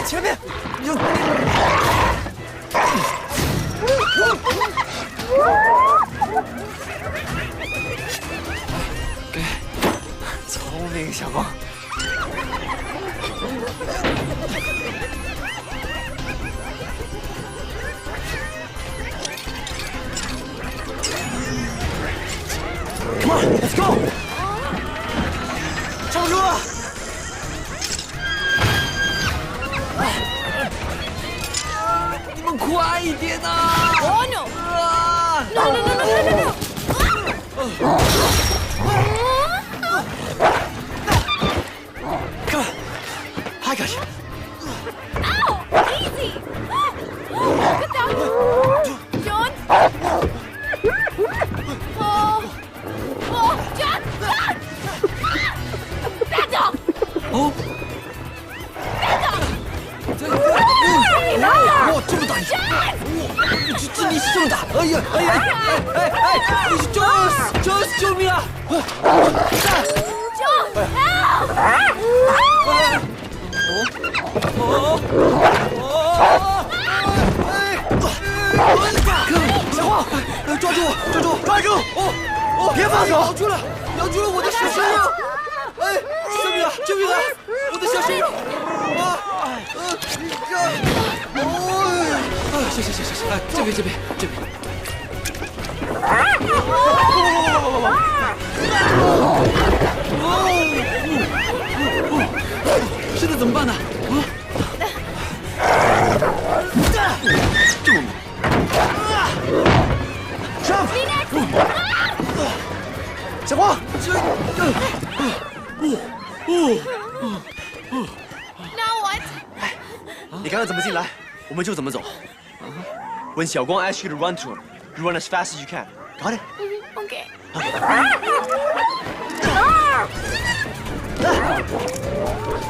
前面有。给，聪明小光。Come on, let's go！ 撑住！你们快一点呐 Oh no! No, no, no, no, no, no, no! Come on, I got you. Ow! Easy! Get down! John! Oh! Oh! John! John! Stand up! 哦， Stand up! 哇，这么大一下！这力气这么大！哎呀，哎呀，哎 ，Joyce，救命啊！ John! Help! 小黄，抓住！哦，别放手！咬住了我的小生命！哎，救命啊！救命啊！我的小生命！行，哎，这边。现在怎么办呢？这么猛！上！小黄，Now what? 你刚刚怎么进来，我们就怎么走。When 小光 asks you to run to him, you run as fast as you can. Got it? Okay.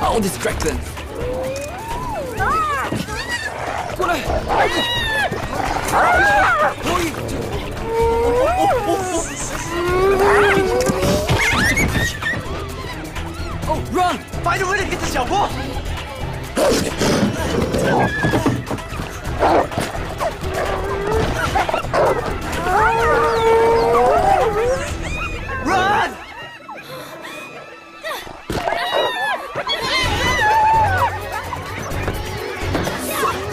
I'll distract them. 过来！Oh, run! Find a way to get to 小光。Run! 送你！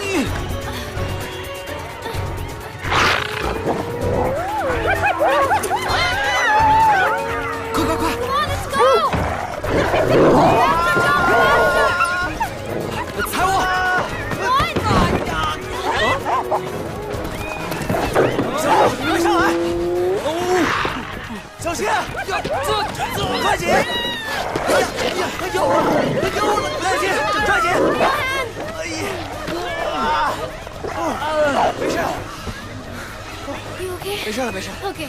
快！ Come on, let's go! 踩我！你们上来！哦，小心！快紧！快咬我！不带劲，抓紧！没事。 You okay? 没事了。 Okay.